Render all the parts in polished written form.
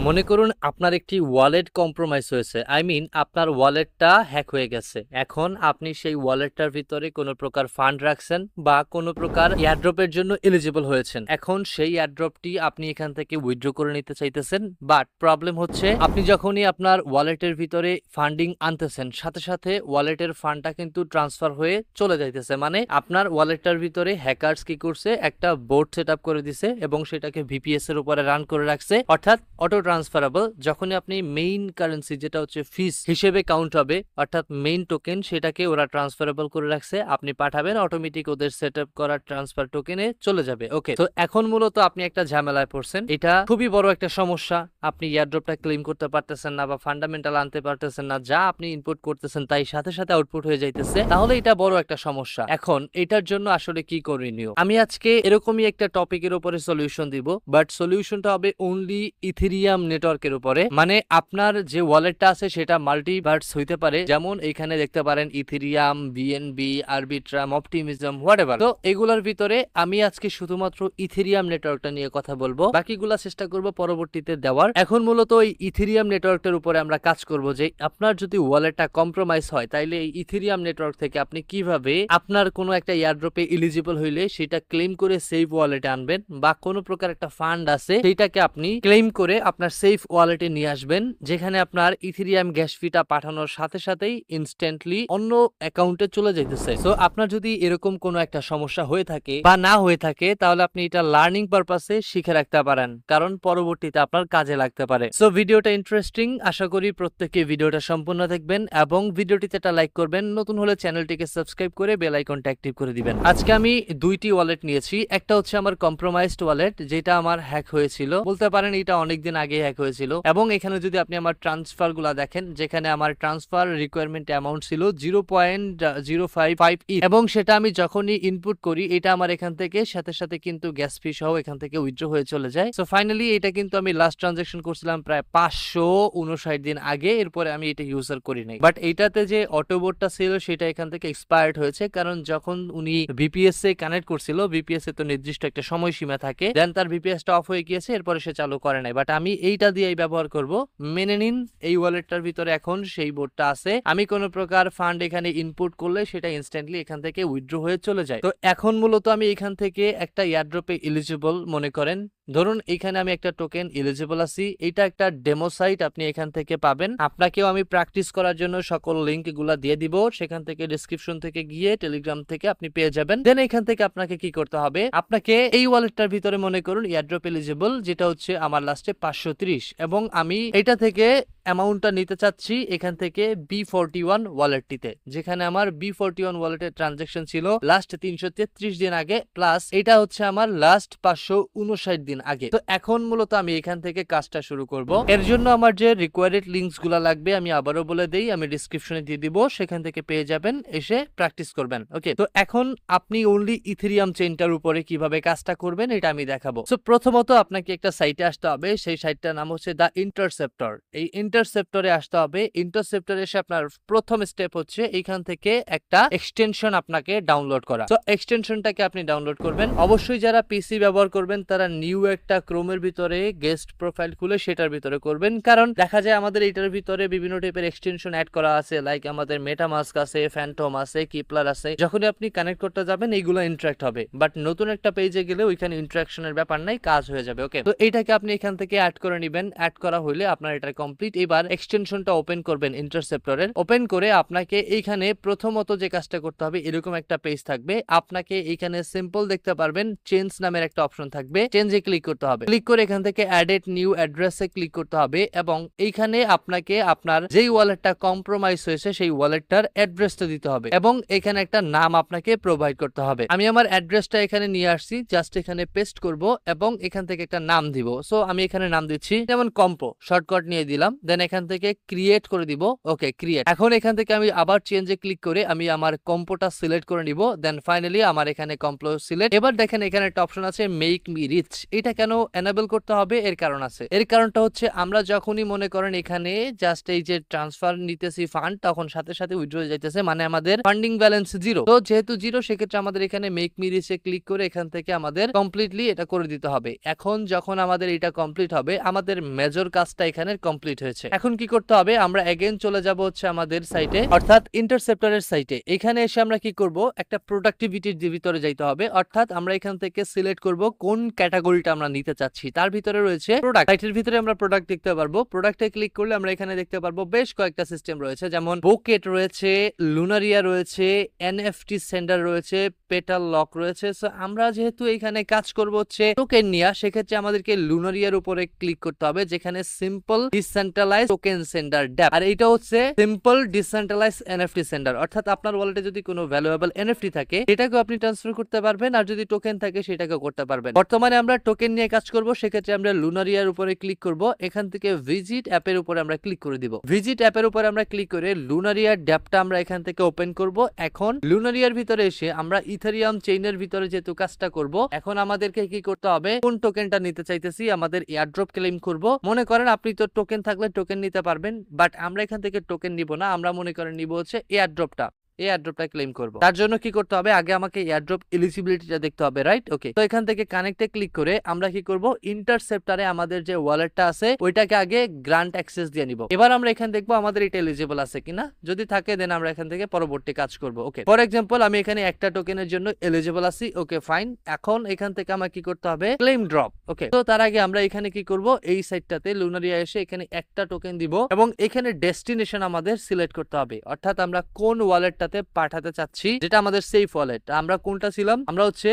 মনে করুন আপনার একটি ওয়ালেট কম্প্রোমাইজ হয়েছে। আই মিন আপনার ওয়ালেটটা হ্যাক হয়ে গেছে। এখন আপনি সেই ওয়ালেটটার ভিতরে কোনো প্রকার ফান্ড রাখছেন বা কোনো প্রকার এয়ারড্রপের জন্য এলিজিবল হয়েছেন। এখন সেই এয়ারড্রপটি আপনি এখান থেকে উইথড্র করে নিতে চাইতেছেন, বাট প্রবলেম হচ্ছে আপনি যখনই আপনার ওয়ালেটের ভিতরে ফান্ডিং আনতেছেন, সাথে সাথে ওয়ালেটের ফান্ডটা কিন্তু ট্রান্সফার হয়ে চলে যাইতেছে। মানে আপনার ওয়ালেটটার ভিতরে হ্যাকার্স কি করছে, একটা বোর্ড সেট আপ করে দিছে এবং সেটাকে ভিপিএস এর উপরে রান করে রাখছে, অর্থাৎ অটো ট্রান্সফারেবল। যখনই আপনি মেইন কারেন্সি যেটা হচ্ছে ফিস হিসেবে কাউন্ট হবে, অর্থাৎ মেইন টোকেন, সেটাকে ওরা ট্রান্সফারেবল করে রাখছে। আপনি পাঠাবেন, অটোমেটিক ওদের সেট আপ করা ট্রান্সফার টোকেনে চলে যাবে। ওকে, তো এখন মূলত আপনি একটা ঝামেলায় পড়ছেন। এটা খুবই বড় একটা সমস্যা। আপনি এয়ারড্রপটা ক্লেম করতে পারতেছেন না বা ফান্ডামেন্টাল আনতে পারতেছেন না। যা আপনি ইনপুট করতেছেন তাই সাথে সাথে আউটপুট হয়ে যাইতেছে। তাহলে এটা বড় একটা সমস্যা। এখন এটার জন্য আসলে কি করণীয়? আমি আজকে এরকমই একটা টপিকের উপরে সলিউশন দিব, বাট সলিউশনটা হবে অনলি ইথেরিয়াম নেটওয়ার্কের উপরে। মানে আপনার যে ওয়ালেটটা আছে সেটা মাল্টিভার্স হইতে পারে, যেমন এখানে দেখতে পারেন Ethereum, BNB, Arbitrum, optimism, whatever. তো এগুলোর ভিতরে আমি আজকে শুধুমাত্র ইথেরিয়াম নেটওয়ার্কটা নিয়ে কথা বলবো, বাকিগুলা চেষ্টা করব পরবর্তীতে দেওয়ার। এখন মূলত এই ইথেরিয়াম নেটওয়ার্কটার উপরে আমরা কাজ করব, যে আপনার যদি ওয়ালেটটা কম্প্রোমাইজ হয় তাইলে এই ইথেরিয়াম নেটওয়ার্ক থেকে আপনি কিভাবে আপনার কোনো একটা এয়ারড্রপে এলিজিবল হইলে সেটা ক্লেম করে সেভ ওয়ালেটে আনবেন, বা কোনো প্রকার একটা ফান্ড আছে সেইটাকে আপনি ক্লেম করে আপনার সেফ ওয়ালেটে নিয়ে আসবেন, যেখানে আপনার ইথেরিয়াম গ্যাস ফিটা পাঠানোর সাথে সাথেই ইনস্ট্যান্টলি অন্য অ্যাকাউন্টে চলে যাইতেছে। সো আপনার যদি এরকম কোনো একটা সমস্যা হয়ে থাকে বা না হয়ে থাকে, তাহলে আপনি এটা লার্নিং পারপাসে শিখে রাখতে পারেন, কারণ পরবর্তীতে আপনার কাজে লাগতে পারে। সো ভিডিওটা ইন্টারেস্টিং, আশা করি প্রত্যেকে ভিডিওটা সম্পূর্ণ দেখবেন এবং ভিডিওটিতে একটা লাইক করবেন। নতুন হলে চ্যানেলটিকে সাবস্ক্রাইব করে বেল আইকনটা অ্যাক্টিভ করে দিবেন। আজকে আমি দুইটি ওয়ালেট নিয়েছি। একটা হচ্ছে আমার কম্প্রোমাইজড ওয়ালেট, যেটা আমার হ্যাক হয়েছিল, বলতে পারেন এটা অনেকদিন আগে হ্যাক হয়েছিল। এবং এখানে যদি আপনি আমার ট্রান্সফার গুলা দেখেন, যেখানে আমার ট্রান্সফার রিকোয়ারমেন্ট অ্যামাউন্ট ছিল 0.055 এবং সেটা আমি যখনই ইনপুট করি, এটা আমার এখান থেকে সাথে সাথে কিন্তু গ্যাস ফি সহ এখান থেকে উইথড্র হয়ে চলে যায়। সো ফাইনালি এটা কিন্তু আমি লাস্ট ট্রানজাকশন করছিলাম প্রায় 559 দিন আগে, এরপরে আমি এটা ইউজার করি নাই। বাট এইটাতে যে অটোবোর্ডটা ছিল সেটা এখান থেকে এক্সপায়ার্ড হয়েছে, কারণ যখন উনি ভিপিএস এ কানেক্ট করছিল, ভিপিএস এ তো নির্দিষ্ট একটা সময়সীমা থাকে, দেন তার ভিপিএস টা অফ হয়ে গিয়েছে, এরপরে সে চালু করে নাই। বাট আমি এইটা দিয়েই ব্যবহার করব। মেনে নিন এই ওয়ালেটটার ভিতরে এখন সেই বোর্ডটা আছে। আমি কোনো প্রকার ফান্ড এখানে ইনপুট করলে সেটা ইনস্ট্যান্টলি এখান থেকে উইথড্র হয়ে চলে যায়। তো এখন মূলত আমি এখান থেকে একটা এয়ারড্রপে এলিজিবল মনে করেন। ধরুন এখানে আমি একটা টোকেন এলিজিবল আছি, এটা একটা ডেমো সাইট আপনি এখান থেকে পাবেন। আপনাকেও আমি প্র্যাকটিস করার জন্য সকল লিংক গুলা দিয়ে দিব, সেখান থেকে ডেসক্রিপশন থেকে গিয়ে টেলিগ্রাম থেকে আপনি পেয়ে যাবেন। দেন এখান থেকে আপনাকে কি করতে হবে, আপনাকে এই ওয়ালেটটার ভিতরে মনে করুন এয়ারড্রপ এলিজিবল, যেটা হচ্ছে আমার লাস্টে 530, এবং আমি এটা থেকে অ্যামাউন্টটা নিতে চাচ্ছি এখান থেকে B41 ওয়ালেটটিতে, যেখানে আমার B41 ওয়ালেটের ট্রানজাকশন ছিল লাস্ট 333 দিন আগে, প্লাস এটা হচ্ছে আমার লাস্ট 559 দিন আগে। তো এখন মূলত আমি এখান থেকে কাজটা শুরু করব। এর জন্য আমার যে রিকোয়ার্ড লিংকস গুলা লাগবে আমি আবারও বলে দেই, আমি ডিসক্রিপশনে দিয়ে দিব, সেখান থেকে পেয়ে যাবেন, এসে প্র্যাকটিস করবেন। ওকে, তো এখন আপনি অনলি ইথেরিয়াম চেইনটার উপরে কিভাবে কাজটা করবেন এটা আমি দেখাবো। সো প্রথমত আপনাকে একটা সাইটে আসতে হবে, সেই সাইটটার নাম হচ্ছে দা ইন্টারসেপ্টর। এই ইন্টারসেপ্টরে আসতে হবে। ইন্টারসেপ্টরে এসে আপনার প্রথম স্টেপ হচ্ছে এইখান থেকে একটা এক্সটেনশন আপনাকে ডাউনলোড করা। তো এক্সটেনশনটাকে আপনি ডাউনলোড করবেন। অবশ্যই যারা পিসি ব্যবহার করবেন তারা নিউ একটা ক্রোমের ভিতরে গেস্ট প্রোফাইল খুলে সেটার ভিতরে করবেন, কারণ দেখা যায় আমাদের এটার ভিতরে বিভিন্ন টাইপের এক্সটেনশন অ্যাড করা আছে, লাইক আমাদের মেটামাস্ক আছে, ফ্যান্টম আছে, কিপলার আছে। যখনই আপনি কানেক্ট করতে যাবেন এইগুলো ইন্টারাক্ট হবে, বাট নতুন একটা পেজে গেলে ওইখানে ইন্টারাকশনের ব্যাপার নাই, কাজ হয়ে যাবে। ওকে, তো এইটাকে আপনি এখান থেকে অ্যাড করে নেবেন। অ্যাড করা হলে আপনার এটা কমপ্লিট। এবার এক্সটেনশনটা ওপেন করবেন ইন্টারসেপ্টরের। ওপেন করে আপনাকে এইখানে প্রথমত যে কাজটা করতে হবে, এরকম একটা পেজ থাকবে। আপনাকে এইখানে সিম্পল দেখতে পারবেন চেঞ্জ নামের একটা অপশন থাকবে, চেঞ্জে ক্লিক করতে হবে। ক্লিক করে এখান থেকে অ্যাডেড নিউ অ্যাড্রেসে ক্লিক করতে হবে, এবং এইখানে আপনাকে আপনার যেই ওয়ালেটটা কম্প্রোমাইজ হয়েছে সেই ওয়ালেটটার অ্যাড্রেসটা দিতে হবে, এবং এখানে একটা নাম আপনাকে প্রোভাইড করতে হবে। আমি আমার অ্যাড্রেসটা এখানে নিয়ে আসছি, জাস্ট এখানে পেস্ট করব এবং এখান থেকে একটা নাম দিব। সো আমি এখানে নাম দিচ্ছি যেমন কম্পো, শর্টকাট নিয়ে দিলাম। দেন এখান থেকে ক্রিয়েট করে দিব। ওকে, ক্রিয়েট। এখন এখান থেকে আমি আবার চেঞ্জে ক্লিক করে আমি আমার কম্পোটা সিলেক্ট করে নিব। দেন ফাইনালি আমার এখানে কম্পো সিলেক্ট। এবার দেখেন এখানে একটা অপশন আছে মেক মি রিচ। এটা কেন এনেবল করতে হবে? এর কারণ আছে। এর কারণটা হচ্ছে আমরা যখনই মনে করেন এখানে জাস্ট এই যে ট্রান্সফার নিতেছি ফান্ড, তখন সাথে সাথে উইথড্র যাইতেছে, মানে আমাদের ফান্ডিং ব্যালেন্স জিরো। তো যেহেতু জিরো, সেক্ষেত্রে আমাদের এখানে মেক মি রিচে ক্লিক করে এখান থেকে আমাদের কমপ্লিটলি এটা করে দিতে হবে। এখন যখন আমাদের এটা কমপ্লিট হবে, আমাদের মেজর কাজটা এখানে কমপ্লিট হয়েছে। এখন কি করতে হবে? আমরা এগেইন চলে যাব হচ্ছে আমাদের সাইটে, অর্থাৎ ইন্টারসেপ্টরের সাইটে। এখানে এসে আমরা কি করব? একটা প্রোডাক্টিভিটির ভিতরে যাইতে হবে, অর্থাৎ আমরা এখান থেকে সিলেক্ট করব কোন ক্যাটাগরিটা আমরা নিতে চাচ্ছি। তার ভিতরে রয়েছে প্রোডাক্ট। সাইটের ভিতরে আমরা প্রোডাক্ট দেখতে পারবো। প্রোডাক্টে ক্লিক করলে আমরা এখানে দেখতে পারবো বেশ কয়েকটা সিস্টেম রয়েছে, যেমন বুকেট রয়েছে, লুনারিয়া রয়েছে, এনএফটি সেন্ডার রয়েছে, পেটাল লক রয়েছে। সো আমরা যেহেতু এখানে কাজ করব হচ্ছে টোকেন নিয়ে, সেক্ষেত্রে আমাদেরকে লুনারিয়ার উপরে ক্লিক করতে হবে, যেখানে সিম্পল ডিসেন্ট্রালাইজ টোকেন সেন্ডার ড্যাপ। আর এটা হচ্ছে সিম্পল ডিসেন্ট্রালাইজ এনএফটি সেন্ডার, অর্থাৎ আপনার ওয়ালেটে যদি কোনো ভ্যালুয়েবল এনএফটি থাকে সেটাকে আপনি ট্রান্সফার করতে পারবেন, আর যদি টোকেন থাকে সেটাকে করতে পারবেন। বর্তমানে আমরা টোকেন নিয়ে কাজ করব, সেক্ষেত্রে আমরা লুনারিয়ার উপরে ক্লিক করব। এখান থেকে ভিজিট অ্যাপের উপরে আমরা ক্লিক করে দিব। ভিজিট অ্যাপের উপরে আমরা ক্লিক করে লুনারিয়ার ড্যাপটা আমরা এখান থেকে ওপেন করব। এখন লুনারিয়ার ভিতরে এসে আমরা ইথেরিয়াম চেইনের ভিতরে যেহেতু কাজটা করব, এখন আমাদেরকে কি করতে হবে? কোন টোকেনটা নিতে চাইতেছি, আমাদের এয়ারড্রপ ক্লেম করব। মনে করেন আপনি তো টোকেন থাকলে টোকেন নিতে পারবেন, বাট আমরা এখান থেকে টোকেন নিব না, আমরা মনে করেন নিব হচ্ছে এয়ারড্রপটা। এই এয়ারড্রপটা ক্লেম করব। তার জন্য কি করতে হবে? আগে আমাকে এয়ারড্রপ এলিজিবিলিটিটা দেখতে হবে, রাইট? ওকে, তো এখান থেকে কানেক্টে ক্লিক করে আমরা কি করব? ইন্টারসেপ্টরে আমাদের যে ওয়ালেটটা আছে ওইটাকে আগে গ্রান্ট অ্যাক্সেস দিয়ে নিব। এবার আমরা এখানে দেখবো আমাদের এটা এলিজিবল আছে কিনা। যদি থাকে দেন আমরা এখান থেকে পরবর্তী কাজ করব। ওকে, ফর এক্সাম্পল আমি এখানে একটা টোকেনের জন্য এলিজিবল আছি। ওকে, ফাইন। এখন এখান থেকে আমার কি করতে হবে? Claim drop. ওকে, তো তার আগে আমরা এখানে কি করব? এই সাইটটাতে লুনারিয়া এসে এখানে একটা টোকেন দিব এবং এখানে ডেস্টিনেশন আমাদের সিলেক্ট করতে হবে, অর্থাৎ আমরা কোন ওয়ালেটটাতে পাঠাতে চাচ্ছি, যেটা আমাদের সেফ ওয়ালেট। আমরা কোনটা ছিলাম? আমরা হচ্ছে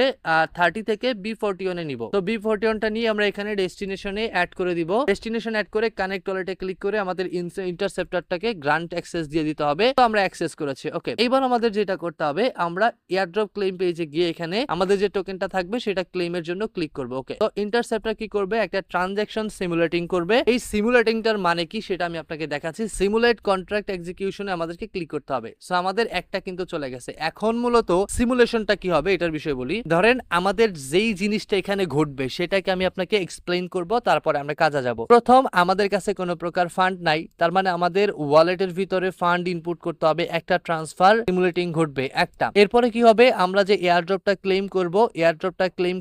30 থেকে B41 এ নিব। তো B41টা নিয়ে আমরা এখানে ডেস্টিনেশনে অ্যাড করে দিব। ডেস্টিনেশন অ্যাড করে কানেক্ট ওয়ালেটে ক্লিক করে আমাদের ইন্টারসেপ্টরটাকে গ্রান্ট অ্যাক্সেস দিয়ে দিতে হবে। তো আমরা অ্যাক্সেস করেছি। ওকে, এইবার আমাদের যেটা করতে হবে, আমরা এয়ারড্রপ ক্লেম পেজে গিয়ে এখানে আমাদের যে টোকেনটা থাকবে সেটা ক্লেমের জন্য ক্লিক করব। ওকে, তো ইন্টারসেপ্টর কি করবে? একটা ট্রানজাকশন সিমুলেটিং করবে। এই সিমুলেটিংটার মানে কি সেটা আমি আপনাকে দেখাচ্ছি। সিমুলেট কন্ট্রাক্ট এক্সিকিউশনে আমাদেরকে ক্লিক করতে হবে। সো আমাদের একটা কিন্তু চলে গেছে। এখন মূলত সিমুলেশনটা কি হবে এটার বিষয়ে বলি। ধরেন আমাদের যেই জিনিসটা এখানে ঘটবে সেটাকে আমি আপনাকে এক্সপ্লেইন করব, তারপরে আমরা কাজে যাব। প্রথম, আমাদের কাছে কোনো প্রকার ফান্ড নাই, তার মানে আমাদের ওয়ালেটের ভিতরে ফান্ড ইনপুট করতে হবে। একটা ট্রান্সফার সিমুলেটিং ঘটবে একটা। এরপরে কি হবে? আমরা যে এয়ারড্রপটা ক্লেম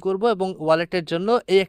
করব এবং ওয়ালেটের জন্য এই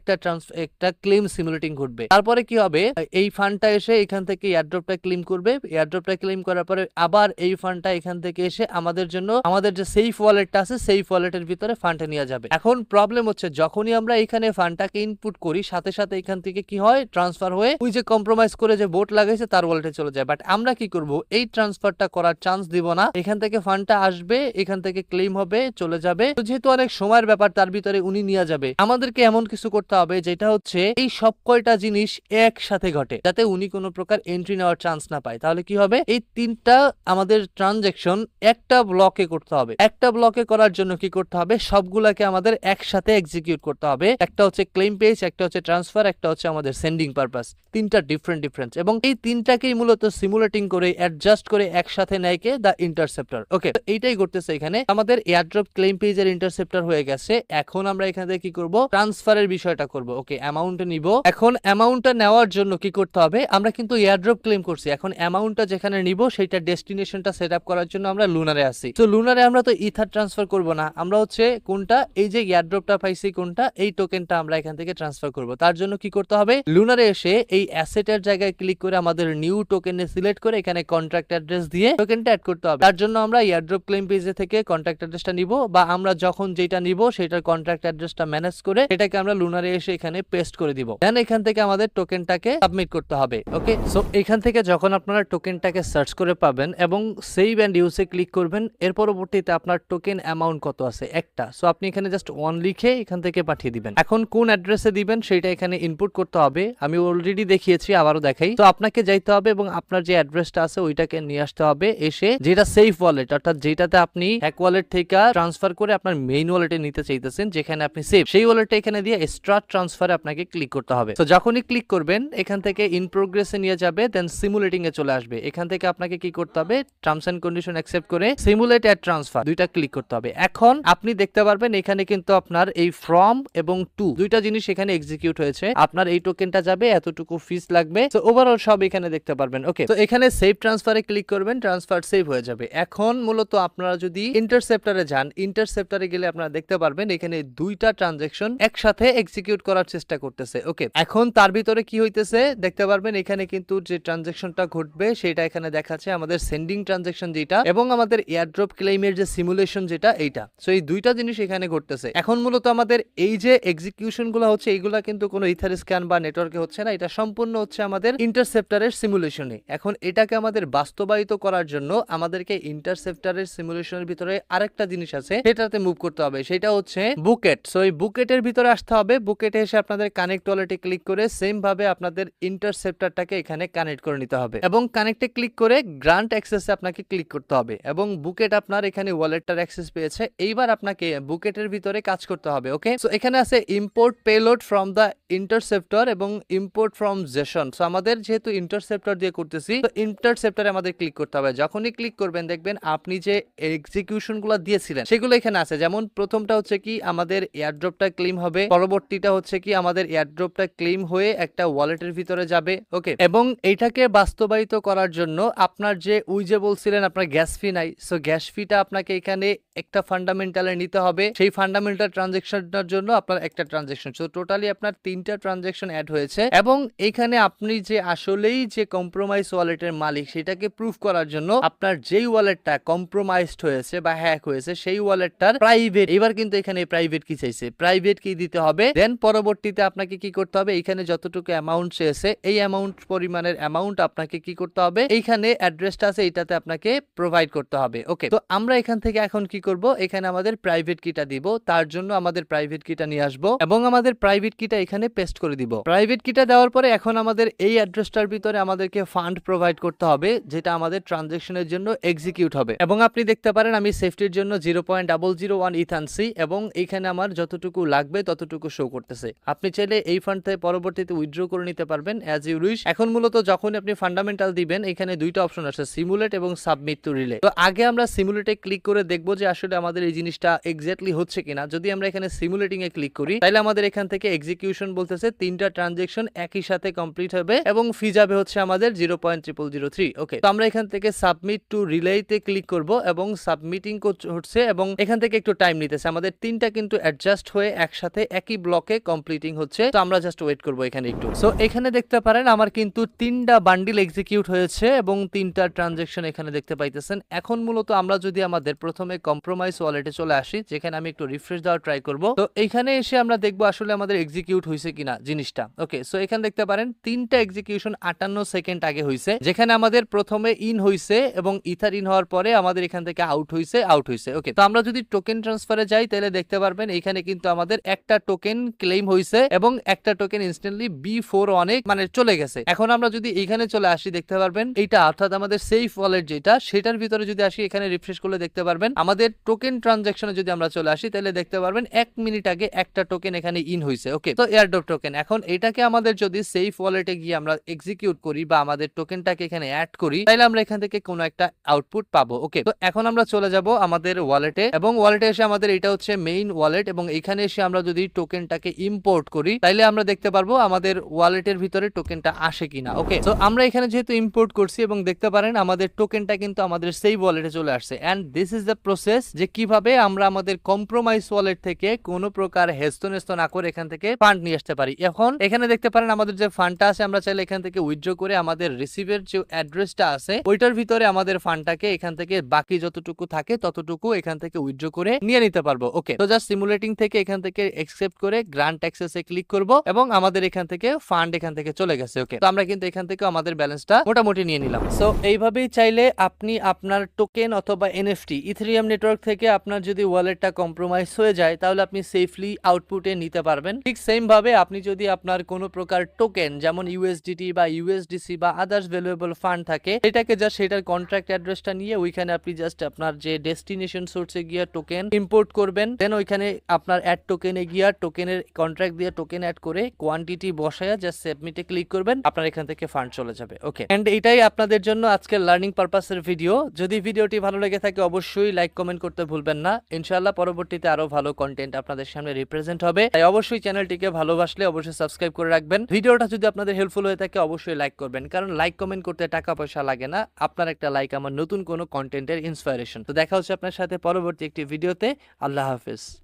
একটা ক্লেম সিমুলেটিং ঘটবে। তারপরে কি হবে? এই ফান্ডটা এসে এখান থেকে এয়ারড্রপটা ক্লেম করবে। এয়ারড্রপটা ক্লেম করার পরে আবার এই ফান্ডটা এখান থেকে এসে আমাদের জন্য আমাদের যে সেফ ওয়ালেটটা আছে সেফ ওয়ালেটের ভিতরে ফান্ডটা নিয়ে যাবে। এখন প্রবলেম হচ্ছে যখনই আমরা এখানে ফান্ডটাকে ইনপুট করি, সাথে সাথে এখান থেকে কি হয়? ট্রান্সফার হয়ে ওই যে কম্প্রোমাইজ করে যে বোট লাগাইছে তার ওয়ালেটে চলে যায়। বাট আমরা কি করব? এই ট্রান্সফারটা করার চান্স দিব না। এখান থেকে ফান্ডটা আসবে, এখান থেকে ক্লেম হবে, চলে যাবে। তো যেহেতু অনেক সময়ের ব্যাপার, তার ভিতরে উনি নিয়ে যাবে। আমাদেরকে এমন কিছু করতে হবে যেটা হচ্ছে এই সব কয়টা জিনিস একসাথে ঘটে, যাতে উনি কোনো প্রকার এন্ট্রি নেওয়ার চান্স না পায়। তাহলে কি হবে? এই তিনটা আমাদের ট্রানজাকশন একটা ব্লকে করতে হবে। একটা ব্লকে করার জন্য কি করতে হবে? সবগুলাকে আমাদের একসাথে এক্সিকিউট করতে হবে। একটা হচ্ছে ক্লেম পেজ, একটা হচ্ছে ট্রান্সফার, একটা হচ্ছে আমাদের সেন্ডিং পারপাস। তিনটা ডিফারেন্ট এবং এই তিনটাকেই মূলত সিমুলেটিং করে অ্যাডজাস্ট করে একসাথে নেয় কে? দা ইন্টারসেপ্টর। ওকে, এইটাই করতেছে এখানে। আমাদের এয়ারড্রপ ক্লেম পেজের ইন্টারসেপ্টর হয়ে গেছে। এখন আমরা এখান থেকে কি করব? ট্রান্সফারের বিষয়টা করব। ওকে, অ্যামাউন্ট নিব। এখন অ্যামাউন্টটা নেওয়ার জন্য কি করতে হবে? আমরা কিন্তু এয়ারড্রপ ক্লেম করছি, এখন অ্যামাউন্টটা যেখানে নিব সেটা ডেস্টিনেশনটা সেট আপ করার জন্য আমরা লুনারে আসি। তো লুনারে আমরা তো ইথার ট্রান্সফার করব না, আমরা হচ্ছে কোনটা? এই যে এয়ারড্রপটা পাইছি কোনটা, এই টোকেনটা আমরা এখান থেকে ট্রান্সফার করব। তার জন্য কি করতে হবে? লুনারে এসে এই অ্যাসেটের জায়গায় ক্লিক করে আমাদের নিউ টোকেনে সিলেক্ট করে এখানে কন্ট্রাক্ট অ্যাড্রেস দিয়ে টোকেনটা অ্যাড করতে হবে। তার জন্য আমরা এয়ারড্রপ ক্লেম পেজে থেকে কন্ট্রাক্ট অ্যাড্রেসটা নিব, বা আমরা যখন যেটা নিব সেটার কন্ট্রাক্ট অ্যাড্রেসটা ম্যানেজ করে এটাকে আমরা লুনারে এসে এখানে পেস্ট করে দিব। দেন এখান থেকে আমাদের টোকেনটাকে সাবমিট করতে হবে। ওকে, সো এখান থেকে যখন আপনারা টোকেনটাকে সার্চ করে পাবেন এবং সেভ এন্ড ইউজে ক্লিক করবেন, এর পরবর্তীতে আপনার টোকেন অ্যামাউন্ট কত আছে একটা, সো আপনি এখানে জাস্ট 1 লিখে এখান থেকে পাঠিয়ে দিবেন। এখন কোন অ্যাড্রেসে দিবেন সেটা এখানে ইনপুট করতে হবে, আমি অলরেডি দেখিয়েছি, আবারও দেখাই। তো আপনাকে যাইতে হবে এবং আপনার যে অ্যাড্রেসটা আছে ওইটাকে নিয়ে আসতে হবে, এসে যেটা সেফ ওয়ালেট অর্থাৎ যেটাতে আপনি হ্যাক ওয়ালেট থেকে ট্রান্সফার করে আপনার মেইন ওয়ালেটে নিতে চাইতেছেন, যেখানে আপনি সেফ, সেই ওয়ালেটটা এখানে দিয়ে স্টার্ট ট্রান্সফারে আপনাকে ক্লিক করতে হবে। তো যখনই ক্লিক করবেন এখান থেকে ইন প্রোগ্রেসে নিয়ে যাবে, দেন সিমুলেটিং এ চলে আসবে। এখান থেকে আপনাকে কি করতে হবে, টার্মস এন্ড কন্ডিশন অ্যাকসেপ্ট করে সিমুলেট এট ট্রান্সফার দুইটা ক্লিক করতে হবে। এখন আপনি দেখতে পারবেন এখানে কিন্তু আপনার এই ফ্রম এবং টু দুইটা জিনিস এখানে এক্সিকিউট হয়েছে। আপনার এই টোকেনটা যাবে, এতটুকু ফিস লাগবে, তো ওভারঅল সব এখানে দেখতে পারবেন। ওকে, তো এখানে সেভ ট্রান্সফারে ক্লিক করবেন, ট্রান্সফার সেভ হয়ে যাবে। এখন মূলত আপনারা যদি ইন্টারসেপ্টরে যান, ইন্টারসেপ্টরে গেলে আপনারা দেখতে পারবেন এখানে দুইটা ট্রানজাকশন একসাথে এক্সিকিউট করার চেষ্টা করতেছে। ওকে, এখন তার ভিতরে কি হইতেছে দেখতে পারবেন, এখানে কিন্তু যে ট্রানজাকশনটা ঘটবে সেটা এখানে দেখাচ্ছে আমাদের সেন্ডিং ট্রানজাকশন যেটা এবং আমাদের এয়ারড্রপ ক্লেইমের যে সিমুলেশন যেটা এইটা। সো এই দুইটা জিনিস এখানে ঘটতেছে। এখন মূলত আমাদের এই যে এক্সিকিউশন গুলো হচ্ছে এইগুলা কিন্তু কোনো ইথার স্ক্যান বা নেটওয়ার্কে হচ্ছে না, এটা সম্পূর্ণ হচ্ছে আমাদের ইন্টারসেপ্টরের সিমুলেশনে। এখন এটাকে আমাদের বাস্তবায়িত করার জন্য আমাদেরকে ইন্টারসেপ্টরের সিমুলেশনের ভিতরে আরেকটা জিনিস আছে, সেটাতে মুভ করতে হবে, সেটা হচ্ছে বুকেট। সো এই বুকেটের ভিতরে আসতে হবে। বুকেটে এসে আপনাদের কানেক্ট ওয়ালেটে ক্লিক করে সেম ভাবে আপনাদের ইন্টারসেপ্টরটাকে এখানে কানেক্ট করে নিতে হবে এবং কানেক্টে ক্লিক করে গ্রান্ট অ্যাক্সেসে আপনাকে ক্লিক করতে হবে এবং বুকেট আপনার এখানে ওয়ালেটটার অ্যাক্সেস পেয়েছে। এইবার আপনাকে বুকেটের ভিতরে কাজ করতে হবে। ওকে, সো এখানে আছে import payload from the interceptor এবং ইম্পোর্ট ফ্রম জেসন। সো আমাদের যেহেতু ইন্টারসেপ্টর দিয়ে করতেছি, তো ইন্টারসেপ্টরে আমাদের ক্লিক করতে হবে। যখনই ক্লিক করবেন দেখবেন আপনি যে এক্সিকিউশন গুলো দিয়েছিলেন সেগুলো এখানে আছে। যেমন প্রথমটা হচ্ছে কি আমাদের এয়ারড্রপটা ক্লেম হবে, পরবর্তীটা হচ্ছে কি আমাদের এয়ারড্রপটা ক্লেম হয়ে একটা ওয়ালেটের ভিতরে যাবে। ওকে, এবং এইটাকে বাস্তবায়িত করার জন্য আপনার যে ওই যে বলছিলেন আপনার গ্যাস ফি নাই, সো গ্যাস ফিটা আপনাকে এখানে একটা ফান্ডামেন্টালে নিতে হবে। সেই ফান্ডামেন্টাল ট্রানজাকশনের জন্য আপনার একটা ট্রানজাকশন, সো টোটালি আপনার 3টা ট্রানজাকশন অ্যাড হয়েছে এবং এখানে আপনি যে আসলেই যে কম্প্রোমাইজ ওয়ালেটের মালিক সেটাকে প্রুফ করার জন্য আপনার যেই ওয়ালেটটা কম্প্রোমাইজড হয়েছে বা হ্যাক হয়েছে সেই ওয়ালেটটার প্রাইভেট, এবার কিন্তু এখানে প্রাইভেট কি চাইছে, প্রাইভেট কি দিতে হবে। দেন পরবর্তীতে আপনাকে কি করতে হবে, এখানে যতটুকু অ্যামাউন্ট চেয়েছে এই অ্যামাউন্ট পরিমাণের অ্যামাউন্ট আপনাকে কি করতে হবে, এইখানে অ্যাড্রেসটা আছে এইটাতে আপনাকে প্রোভাইড করতে হবে। ওকে, তো আমরা এখান থেকে এখন কি করব, এখানে আমাদের প্রাইভেট কিটা দিব। তার জন্য আমাদের প্রাইভেট কিটা নিয়ে আসবো এবং আমাদের প্রাইভেট কিটা এখানে পেস্ট করে দিব। প্রাইভেট কিটা দেওয়ার পরে এখন আমাদের এই অ্যাড্রেসটার ভিতরে আমাদেরকে ফান্ড প্রোভাইড করতে হবে, যেটা আমাদের ট্রানজাকশনের জন্য এক্সিকিউট হবে। এবং আপনি দেখতে পারেন আমি সেফটির জন্য 0.001 ইথ আনছি এবং এখানে আমার যতটুকু লাগবে ততটুকু শো করতেছে। আপনি চাইলে এই ফান্ড থেকে পরবর্তীতে উইথড্র করে নিতে পারবেন অ্যাজ ইউ উইশ। এখন মূলত যখন আপনি ফান্ডামেন্টাল দিবেন এখানে দুইটা অপশন আছে, সিমুলেট এবং সাবমিট টু রিলে। তো আগে আমরা সিমুলেটে ক্লিক করে দেখবো যে আসলে আমাদের এই জিনিসটা এক্স্যাক্টলি হচ্ছে কিনা। যদি আমরা এখানে সিমুলেটিং এ ক্লিক করি তাহলে আমাদের এখান থেকে এক্সিকিউশন বলতেছে 3টা ট্রানজাকশন একই সাথে কমপ্লিট হবে এবং ফি যাবে হচ্ছে আমাদের 0.0003। ওকে, তো আমরা এখান থেকে সাবমিট টু রিলেতে ক্লিক করব এবং সাবমিটিং হচ্ছে এবং এখান থেকে একটু টাইম নিতেছে। আমাদের 3টা কিন্তু অ্যাডজাস্ট হয়ে একসাথে একই ব্লকে কমপ্লিটিং হচ্ছে, তো আমরা জাস্ট ওয়েট করব এখানে একটু। সো এখানে দেখতে পারেন আমার কিন্তু 3টা বান্ডিল এক্সিকিউট হয়েছে এবং 3টা ট্রানজাকশন এখানে দেখতে পাইতেছেন। এখন মূলত আমরা যদি আমাদের প্রথমে কম্প্রোমাইজ ওয়ালেটে চলে আসি, যেখানে আমি একটু রিফ্রেশ দেওয়ার ট্রাই করব, তো এখানে এসে আমরা দেখবো আসলে আমাদের এক্সিকিউট হয়েছে কিনা জিনিসটা। ওকে, সো এখানে দেখতে পারেন 3টা এক্সিকিউশন 58 সেকেন্ড আগে হয়েছে, যেখানে আমাদের প্রথমে ইন হয়েছে এবং ইথার ইন হওয়ার পরে আমাদের এখান থেকে আউট হয়েছে। ওকে, তো আমরা যদি টোকেন ট্রান্সফারে যাই তাহলে দেখতে পারবেন এখানে কিন্তু আমাদের একটা টোকেন ক্লেম হয়েছে এবং একটা টোকেন ইনস্ট্যান্টলি B4 অনেক মানে চলে গেছে। এখন আমরা যদি এখানে চলে আসি দেখতে পারবেন এইটা অর্থাৎ আমাদের সেফ ওয়ালেট যেটা, সেটার ভিতরে যদি আসি এখানে রিফ্রেশ করলে দেখতে পারবেন আমাদের টোকেন ট্রানজাকশনে যদি আমরা চলে আসি তাহলে দেখতে পারবেন 1 মিনিট আগে একটা টোকেন এখানে ইন হয়েছে। ওকে, তো এয়ারড্রপ টোকেন। এখন এটাকে আমাদের যদি সেফ ওয়ালেটে গিয়ে আমরা এক্সিকিউট করি বা আমাদের টোকেনটাকে এখানে অ্যাড করি তাহলে আমরা এখান থেকে কোনো একটা আউটপুট পাবো। ওকে, তো এখন আমরা চলে যাব আমাদের ওয়ালেটে এবং ওয়ালেটে এসে আমাদের এটা হচ্ছে মেইন ওয়ালেট এবং এখানে এসে আমরা যদি টোকেনটাকে ইম্পোর্ট করি তাহলে আমরা দেখতে পারবো আমাদের ওয়ালেটের ভিতরে টোকেনটা আসে কিনা। ওকে, তো আমরা এখানে যেহেতু ইম্পোর্ট করছি এবং দেখতে পারেন আমাদের টোকেনটা কিন্তু আমাদের সেই ওয়ালেটে চলে আসছে and this is the process process যে কিভাবে আমরা আমাদের কম্প্রোমাইজ ওয়ালেট থেকে কোনো প্রকার হেস্তনেস্ত না করে এখান থেকে ফান্ড নিয়ে আসতে পারি। এখন এখানে দেখতে পারেন আমাদের যে ফান্ডটা আছে আমরা চাইলে এখান থেকে উইথড্র করে আমাদের রিসিভের যে অ্যাড্রেসটা আছে ওইটার ভিতরে আমাদের ফান্ডটাকে এখান থেকে বাকি যতটুকু থাকে ততটুকু এখান থেকে উইথড্র করে নিয়ে নিতে পারবো। ওকে, তো জাস্ট সিমুলেটিং থেকে এখান থেকে এক্সেপ্ট করে গ্রান্ট অ্যাক্সেসে ক্লিক করব এবং আমাদের এখান থেকে ফান্ড এখান থেকে চলে গেছে। ওকে, তো আমরা কিন্তু এখান থেকে আমাদের ব্যালেন্সটা মোটামুটি নিয়ে নিলাম। সো এইভাবেই চাইলে আপনি আপনার টোকেন অথবা এনএফটি ইথেরিয়াম নেটওয়ার্ক থেকে আপনার যদি ওয়ালেটটা কম্প্রোমাইজ হয়ে যায় তাহলে আপনি সেফলি আউটপুটে নিতে পারবেন। ঠিক সেম ভাবে আপনি যদি আপনার কোনো প্রকার টোকেন যেমন ইউএসডিটি বা ইউএসডিসি বা আদার্স ভ্যালুয়েবল ফান্ড থাকে এটাকে জাস্ট সেটার কন্ট্রাক্ট অ্যাড্রেসটা নিয়ে ওইখানে আপনি জাস্ট আপনার যে ডেস্টিনেশন সোর্সে গিয়ে টোকেন ইম্পোর্ট করবেন, দেন ওইখানে আপনার অ্যাড টোকেনে গিয়ে টোকেনের কন্ট্রাক্ট দিয়ে টোকেন অ্যাড করে কোয়ান্টিটি বসায়া জাস্ট সাবমিটে ক্লিক করবেন, আপনার এখান থেকে ফান্ড চলে যাবে। ওকে, এন্ড এটাই আপনাদের জন্য আজকের লার্নিং পারপাসের ভিডিও। যদি ভিডিওটি ভালো লেগে থাকে অবশ্যই লাইক কমেন্ট করতে ভুলবেন না। ইনশাআল্লাহ পরবর্তীতে আরো ভালো কন্টেন্ট আপনাদের সামনে রিপ্রেজেন্ট হবে, তাই অবশ্যই চ্যানেলটিকে ভালোবাসলে অবশ্যই সাবস্ক্রাইব করে রাখবেন। ভিডিওটা যদি আপনাদের হেল্পফুল হয়ে থাকে অবশ্যই লাইক করবেন, কারণ লাইক কমেন্ট করতে টাকা পয়সা লাগে না, আপনার একটা লাইক আমার নতুন কোনো কন্টেন্টের ইন্সপিরেশন। তো দেখা হচ্ছে আপনার সাথে পরবর্তী একটি ভিডিওতে। আল্লাহ হাফেজ।